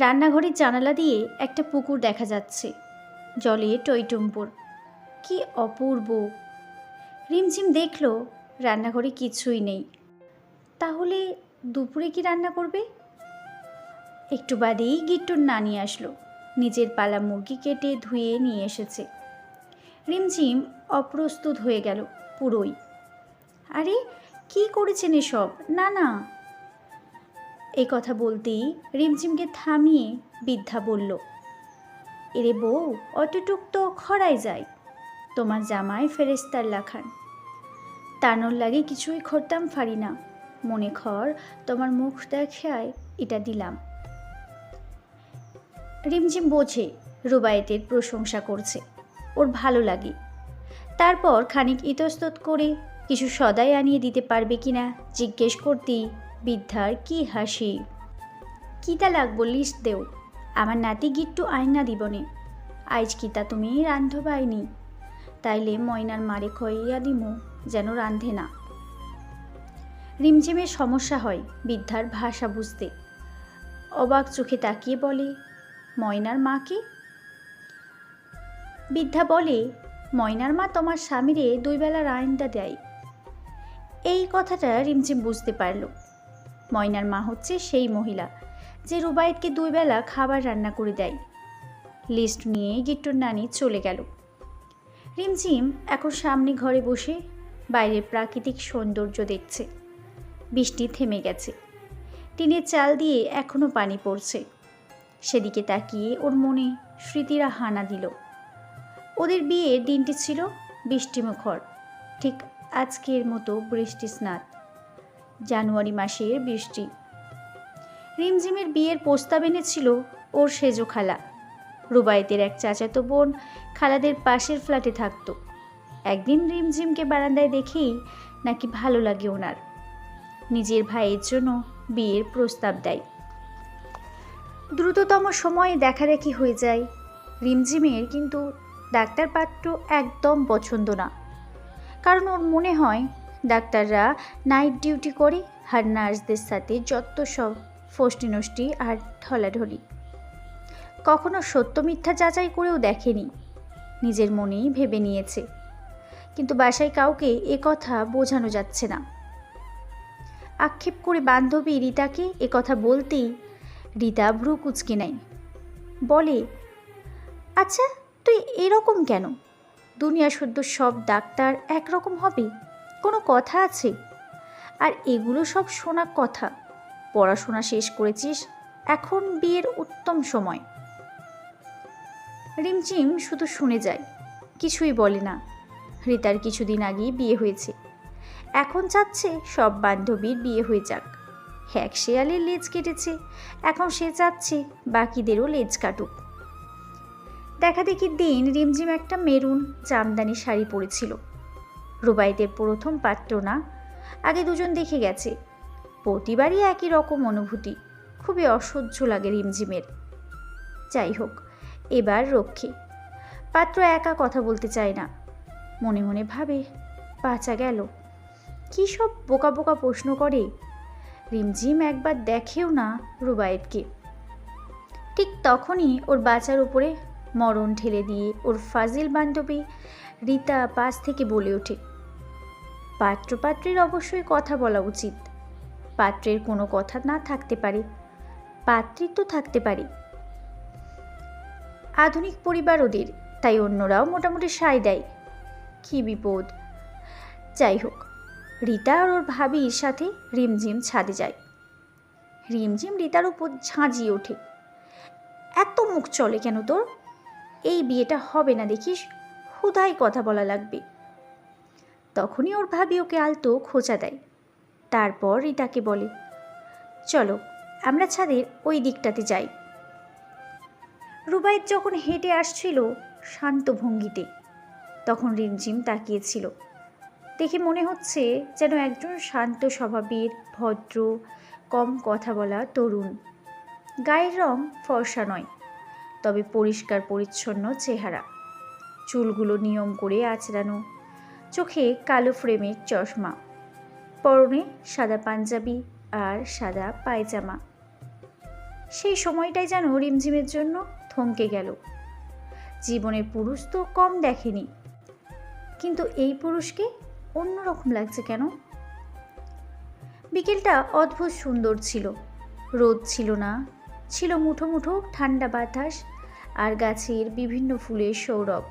রান্নাঘরের জানালা দিয়ে একটা পুকুর দেখা যাচ্ছে, জলে টইটুম্বুর। কি অপূর্ব! রিমঝিম দেখল রান্নাঘরে কিছুই নেই। তাহলে দুপুরে কি রান্না করবে? একটু বাদেই গিট্টুর নানি আসলো, নিজের পালা মুরগি কেটে ধুয়ে নিয়ে এসেছে। রিমঝিম অপ্রস্তুত হয়ে গেল পুরোই। আরে কি করেছেন এসব? না না। এই কথা বলতেই রিমঝিমকে থামিয়ে বৃদ্ধা বলল, এরে বউ, অতটুক তো খরাই যায়। তোমার জামাই ফেরেস্তার লাখান, তানোর লাগে কিছুই খরতাম ফারি না। মনে খর তোমার মুখ দেখায় এটা দিলাম। রিমঝিম বোঝে রুবায়েতের প্রশংসা করছে, ওর ভালো লাগে। তারপর খানিক ইতস্তত করে কিছু সদাই আনিয়ে দিতে পারবে কিনা জিজ্ঞেস করতেই বৃদ্ধার কি হাসি। কিতা লাগবো লিস্ট দেও, আমার নাতি গিট্টু আয়না দিবনে। আইজ কিতা তুমি রান্ধবাইনি, তাইলে ময়নার মারে খইয়া দিমু যেন রান্ধে না। রিমঝিমের সমস্যা হয় বৃদ্ধার ভাষা বুঝতে। অবাক চোখে তাকিয়ে বলে, ময়নার মাকে? বৃদ্ধা বলে, ময়নার মা তোমার স্বামীরে 2 বেলা রান্না দেয়। এই কথাটা রিমঝিম বুঝতে পারল। ময়নার মা হচ্ছে সেই মহিলা যে রুবায়েতকে 2 বেলা খাবার রান্না করে দেয়। লিস্ট নিয়ে গিট্টুর নানি চলে গেল। রিমঝিম এখন সামনে ঘরে বসে বাইরের প্রাকৃতিক সৌন্দর্য দেখছে। বৃষ্টি থেমে গেছে, টিনের চাল দিয়ে এখনো পানি পড়ছে। সেদিকে তাকিয়ে ওর মনে স্মৃতিরা হানা দিল। ওদের বিয়ের দিনটি ছিল বৃষ্টিমুখর, ঠিক আজকের মতো বৃষ্টি স্নাত জানুয়ারি মাসের বৃষ্টি। রিমঝিমের বিয়ের প্রস্তাব এনেছিল ওর সেজো খালা। রুবায়েতের এক চাচাতো বোন খালাদের পাশের ফ্ল্যাটে থাকতো। একদিন রিমঝিমকে বারান্দায় দেখেই নাকি ভালো লাগে ওনার। নিজের ভাইয়ের জন্য বিয়ের প্রস্তাব দেয়। দ্রুততম সময়ে দেখাদেখি হয়ে যায়। রিমঝিমের কিন্তু ডাক্তার পাত্র একদম পছন্দ না, কারণ ওর মনে হয় ডাক্তাররা নাইট ডিউটি করে আর নার্সদের সাথে যত সব ফষ্টি নষ্টি আর ঢলাঢলি। কখনো সত্য মিথ্যা যাচাই করেও দেখেনি, নিজের মনেই ভেবে নিয়েছে। কিন্তু বাসায় কাউকে এ কথা বোঝানো যাচ্ছে না। আক্ষেপ করে বান্ধবী রীতাকে এ কথা বলতেই রীতা ভ্রু কুঁচকে নেয়, বলে, আচ্ছা তুই এরকম কেন? দুনিয়া শুদ্ধ সব ডাক্তার একরকম হবে? কোনো কথা আছে? আর এগুলো সব শোনা কথা। পড়াশোনা শেষ করেছিস, এখন বিয়ের উত্তম সময়। রিমঝিম শুধু শুনে যায়, কিছুই বলে না। রীতার কিছুদিন আগেই বিয়ে হয়েছে, এখন চাচ্ছে সব বান্ধবীর বিয়ে হয়ে যাক। এক শেয়ালের লেজ কেটেছে, এখন সে চাচ্ছে বাকিদেরও লেজ কাটুক। দেখাদেখির দিন রিমঝিম একটা মেরুন জামদানি শাড়ি পরেছিল। রুবায়েতের প্রথম পাত্র না, আগে দুজন দেখে গেছে। প্রতিবারই একই রকম অনুভূতি, খুবই অসহ্য লাগে রিমঝিমের। যাই হোক, এবার রক্ষে। পাত্র একা কথা বলতে চায় না, মনে মনে ভাবে, বাঁচা গেল। কী সব বোকা বোকা প্রশ্ন করে। রিমঝিম একবার দেখেও না রুবায়েতকে। ঠিক তখনই ওর বাঁচার উপরে মরণ ঠেলে দিয়ে ওর ফাজিল বান্ধবী রীতা পাশ থেকে বলে ওঠে, পাত্রপাত্রীর অবশ্যই কথা বলা উচিত। পাত্রের কোনো কথা না থাকতে পারে, পাত্রীর তো থাকতে পারে। আধুনিক পরিবার ওদের, তাই অন্যরাও মোটামুটি সায় দেয়। কী বিপদ! যাই হোক, রীতা আর ওর ভাবির সাথে রিমঝিম ছাদে যায়। রিমঝিম রীতার উপর ঝাঁঝিয়ে ওঠে, এত মুখ চলে কেন তোর? এই বিয়েটা হবে না দেখিস, হুদাই কথা বলা লাগবে। তখনই ওর ভাবি ওকে আলতো খোঁচা দেয়। তারপর রীতাকে বলে, চলো আমরা ছাদের ওই দিকটাতে যাই। রুবায়েত যখন হেঁটে আসছিল শান্ত ভঙ্গিতে, তখন রিমঝিম তাকিয়েছিল। দেখে মনে হচ্ছে যেন একজন শান্ত স্বভাবের, ভদ্র, কম কথা বলা তরুণ। গায়ের রং ফর্সা নয়, তবে পরিষ্কার পরিচ্ছন্ন চেহারা, চুলগুলো নিয়ম করে আঁচড়ানো, চোখে কালো ফ্রেমের চশমা, পরনে সাদা পাঞ্জাবি আর সাদা পায়জামা। সেই সময়টাই যেন রিমঝিমের জন্য থমকে গেল। জীবনের পুরুষ তো কম দেখেনি, কিন্তু এই পুরুষকে অন্যরকম লাগছে কেন? বিকেলটা অদ্ভুত সুন্দর ছিল। রোদ ছিল না, ছিল মুঠো মুঠো ঠান্ডা বাতাস আর গাছের বিভিন্ন ফুলের সৌরভ।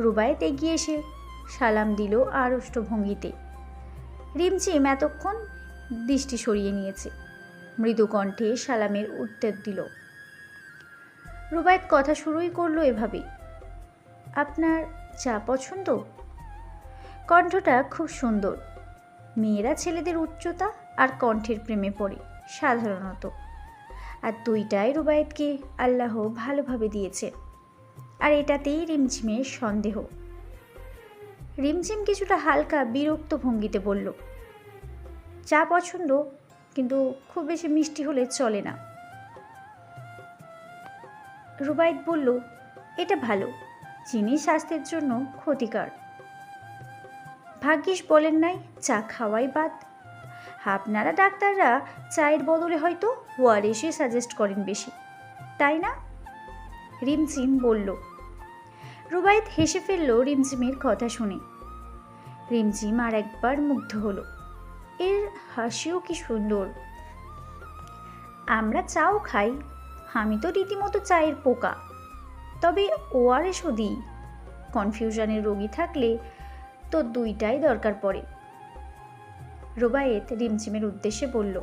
রুবায়েত এগিয়ে এসে সালাম দিল আড়ষ্ট ভঙ্গিতে। রিমঝিম এতক্ষণ দৃষ্টি সরিয়ে নিয়েছে, মৃদু কণ্ঠে সালামের উত্তর দিল। রুবায়েত কথা শুরুই করলো এভাবে, আপনার চা পছন্দ? কণ্ঠটা খুব সুন্দর। মেয়েরা ছেলেদের উচ্চতা আর কণ্ঠের প্রেমে পড়ে সাধারণত, আর দুইটাই রুবায়েতকে আল্লাহ ভালোভাবে দিয়েছে। আর এটাতেই রিমঝিমের সন্দেহ। রিমঝিম কিছুটা হালকা বিরক্ত ভঙ্গিতে বলল, চা পছন্দ, কিন্তু খুব বেশি মিষ্টি হলে চলে না। রুবায়েত বলল, এটা ভালো, চিনি স্বাস্থ্যের জন্য ক্ষতিকর। ভাগ্যিস বলেন নাই চা খাওয়াই বাদ। আপনারা ডাক্তাররা চায়ের বদলে হয়তো ওআরএসই সাজেস্ট করেন বেশি, তাই না? রিমঝিম বলল। রুবায়েত হেসে ফেলল রিমঝিমের কথা শুনে। রিমঝিম আর একবার মুগ্ধ হলো। এর হাসিও কি সুন্দর। আমরা চাও খাই, আমি তো রীতিমতো চায়ের পোকা, তবে ওআরএসও দিই। কনফিউশনের রোগী থাকলে তো দুইটাই দরকার পড়ে। রুবায়েত রিমঝিমের উদ্দেশ্যে বলল।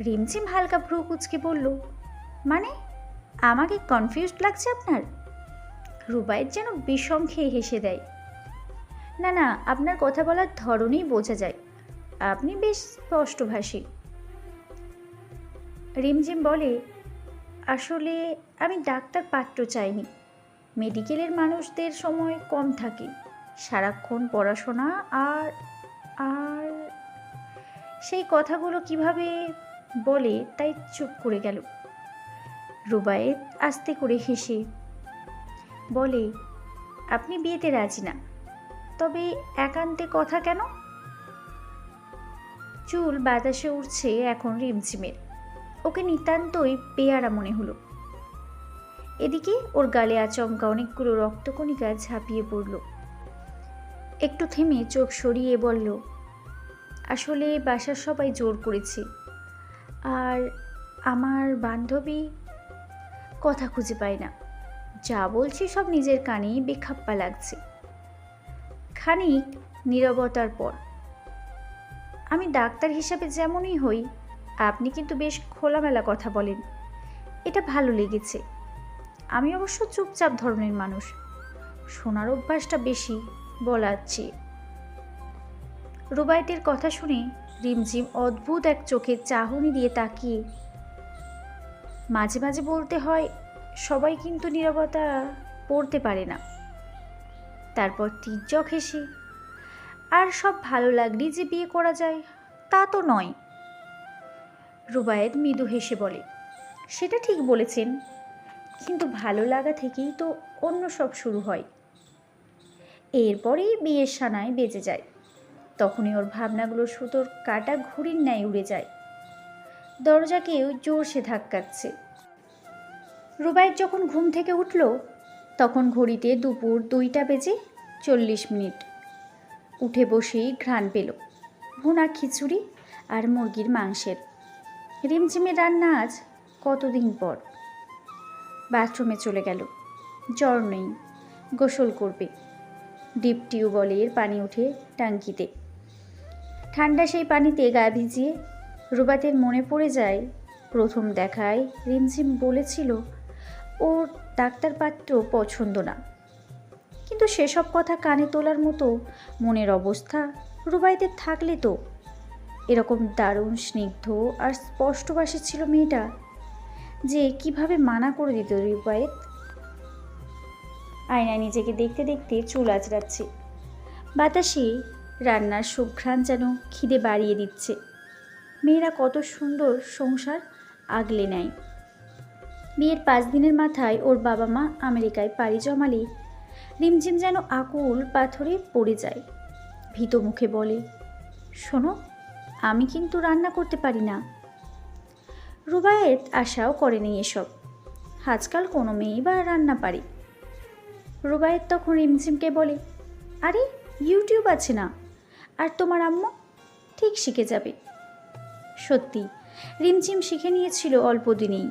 রিমঝিম হালকা ভ্রু কুঁচকে বলল, মানে আমাকে কনফিউজড লাগছে আপনার? রুবায়েত যেন বিষম খেয়ে হেসে দেয়। না না, আপনার কথা বলার ধরনেই বোঝা যায়, আপনি বেশ স্পষ্টভাষী। রিমঝিম বলে, আসলে আমি ডাক্তার পাত্র চাইনি। মেডিকেলের মানুষদের সময় কম থাকে, সারাক্ষণ পড়াশোনা আর আর সেই কথাগুলো কিভাবে বলে তাই চুপ করে গেল। রুবায়েত আস্তে করে হেসে বলে, আপনি বিয়েতে রাজি না, তবে একান্তে কথা কেন? চুল বাতাসে উঠছে এখন রিমঝিমের। ওকে নিতান্তই পেয়ারা মনে হলো। এদিকে ওর গালে আচমকা অনেকগুলো রক্তকণিকা ঝাঁপিয়ে পড়ল। একটু থেমে চোখ সরিয়ে বলল, আসলে বাসার সবাই জোর করেছে, আর আমার বান্ধবী কথা খুঁজে পায় না। যা বলছি সব নিজের কানেই বেখাপ্পা লাগছে। খানিক নীরবতার পর, আমি ডাক্তার হিসাবে যেমনই হই, আপনি কিন্তু বেশ খোলামেলা কথা বলেন, এটা ভালো লেগেছে। আমি অবশ্য চুপচাপ ধরনের মানুষ, শোনার অভ্যাসটা বেশি বলার চেয়ে। রুবায়েতের কথা শুনে রিমঝিম অদ্ভুত এক চোখের চাহনি দিয়ে তাকিয়ে, মাঝে মাঝে বলতে হয়, সবাই কিন্তু নীরবতা পড়তে পারে না। তারপর তির্যক হেসে, আর সব ভালো লাগলেই যে বিয়ে করা যায় তা তো নয়। রুবায়েত মৃদু হেসে বলে, সেটা ঠিক বলেছেন, কিন্তু ভালো লাগা থেকেই তো অন্য সব শুরু হয়। এরপরেই বিয়ের সানায় বেজে যায়। তখনই ওর ভাবনাগুলো সুতোর কাটা ঘুড়ির ন্যায় উড়ে যায়। দরজাকেও জোরসে ধাক্কাচ্ছে। রুবায়েত যখন ঘুম থেকে উঠল, তখন ঘড়িতে দুপুর 2:40। উঠে বসেই ঘ্রাণ পেল ভুনা খিচুড়ি আর মুরগির মাংসের। রিমঝিমের রান্না আজ কতদিন পর। বাথরুমে চলে গেল। জ্বর নেই, গোসল করবে। ডিপ টিউবওয়েলের পানি উঠে ট্যাঙ্কিতে। ঠান্ডা সেই পানিতে গা ভিজিয়ে রুবায়েতের মনে পড়ে যায়, প্রথম দেখায় রিমঝিম বলেছিল ওর ডাক্তার পাত্র পছন্দ না। কিন্তু সেসব কথা কানে তোলার মতো মনের অবস্থা রুবায়েতের থাকলে তো এরকম দারুণ স্নিগ্ধ আর স্পষ্টভাষী ছিল মেয়েটা, যে কিভাবে মানা করে দিত রুবায়েত। আয়নায় নিজেকে দেখতে দেখতে চুল আঁচড়াচ্ছে। বাতাসে রান্নার সুঘ্রাণ যেন খিদে বাড়িয়ে দিচ্ছে। মেয়েরা কত সুন্দর সংসার আগলে নেয়। বিয়ের 5 দিনের মাথায় ওর বাবা মা আমেরিকায় পাড়ি জমালে রিমঝিম যেন আকুল পাথরে পড়ে যায়। ভীত মুখে বলে, শোনো, আমি কিন্তু রান্না করতে পারি না। রুবায়েত আশাও করেনি এসব। আজকাল কোনো মেয়েই বা রান্না পারে। রুবায়েত তখন রিমঝিমকে বলে, আরে ইউটিউব আছে না, আর তোমার আম্মু ঠিক শিখে যাবে। সত্যি রিমঝিম শিখে নিয়েছিল অল্প দিনেই।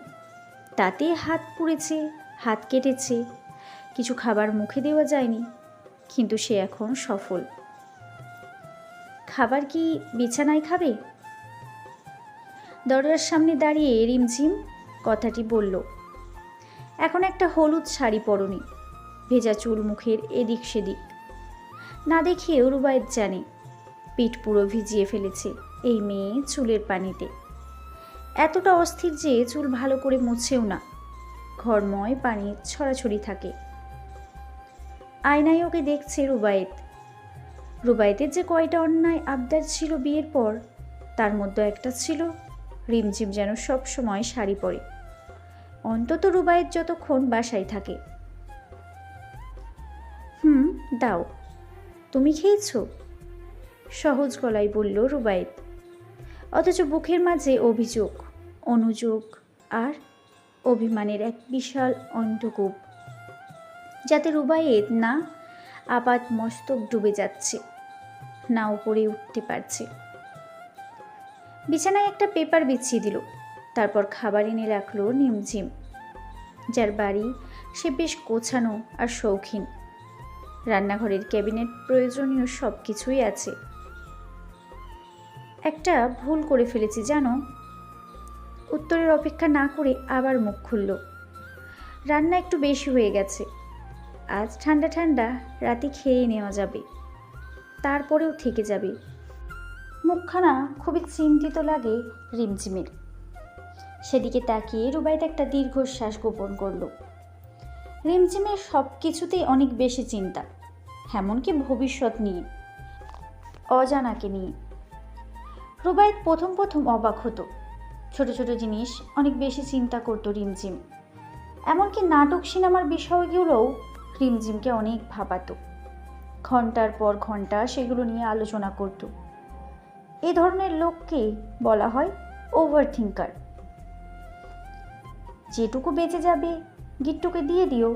তাতে হাত পুড়েছে, হাত কেটেছে, কিছু খাবার মুখে দেওয়া যায়নি, কিন্তু সে এখন সফল। খাবার কি বিছানায় খাবে? দরজার সামনে দাঁড়িয়ে রিমঝিম কথাটি বলল। এখন একটা হলুদ শাড়ি পরনি, ভেজা চুল মুখের এদিক সেদিক। না দেখিয়েও রুবায়েত জানে পিঠ পুরো ভিজিয়ে ফেলেছে এই মেয়ে চুলের পানিতে। এতটা অস্থির যে চুল ভালো করে মুছেও না, ঘরময় পানি ছড়াছড়ি থাকে। আয়নায় ওকে দেখছে রুবায়েত। রুবায়েতের যে কয়টা অন্যায় আবদার ছিল বিয়ের পর, তার মধ্যে একটা ছিল রিমঝিম যেন সব সময় শাড়ি পরে, অন্তত রুবায়েত যতক্ষণ বাসায় থাকে। দাও, তুমি খেয়েছো? সহজ গলায় বলল রুবায়েত, অথচ বুকের মাঝে অভিযোগ, অনুযোগ আর অভিমানের এক বিশাল অন্ধকূপ, যাতে রুবায়েত না আপাত মস্তক ডুবে যাচ্ছে, না উপরে উঠতে পারছে। বিছানায় একটা পেপার বিছিয়ে দিল, তারপর খাবার এনে রাখলো রিমঝিম, যার বাড়ি সে বেশ গোছানো আর শৌখিন। রান্নাঘরের ক্যাবিনেট প্রয়োজনীয় সব কিছুই আছে। একটা ভুল করে ফেলেছি জানো। উত্তরের অপেক্ষা না করে আবার মুখ খুলল। রান্না একটু বেশি হয়ে গেছে, আজ ঠান্ডা ঠান্ডা রাতে খেয়ে নেওয়া যাবে, তারপরেও থেকে যাবে। মুখখানা খুবই চিন্তিত লাগে রিমঝিমের। সেদিকে তাকিয়ে রুবায়েত একটা দীর্ঘশ্বাস গোপন করল। রিমঝিমের সব কিছুতেই অনেক বেশি চিন্তা, এমনকি ভবিষ্যৎ নিয়ে, অজানাকে নিয়ে। রুবায়েত প্রথম প্রথম অবাক হতো। ছোট ছোট জিনিস অনেক বেশি চিন্তা করতো রিমঝিম। এমনকি নাটক সিনেমার বিষয়গুলোও রিমঝিমকে অনেক ভাবাতো। ঘন্টার পর ঘন্টা সেগুলো নিয়ে আলোচনা করত। এই ধরনের লোককে বলা হয় ওভার থিঙ্কার। যেটুকু বেঁচে যাবে গিট্টুকে দিয়ে দিও,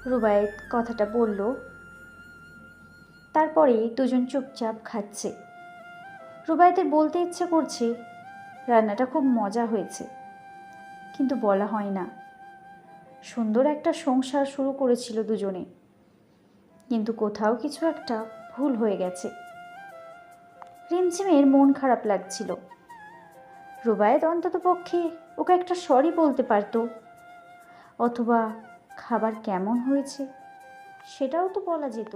রুবায়েত কথাটা বলল। তারপরে দুজন চুপচাপ খাচ্ছে। রুবায়েতের বলতে ইচ্ছে করছে রান্নাটা খুব মজা হয়েছে, কিন্তু বলা হয় না। সুন্দর একটা সংসার শুরু করেছিল দুজনে, কিন্তু কোথাও কিছু একটা ভুল হয়ে গেছে। রিমঝিমের মন খারাপ লাগছিল। রুবায়েত অন্তত পক্ষে ওকে একটা সরি বলতে পারতো, অথবা খাবার কেমন হয়েছে সেটাও তো বলা যেত।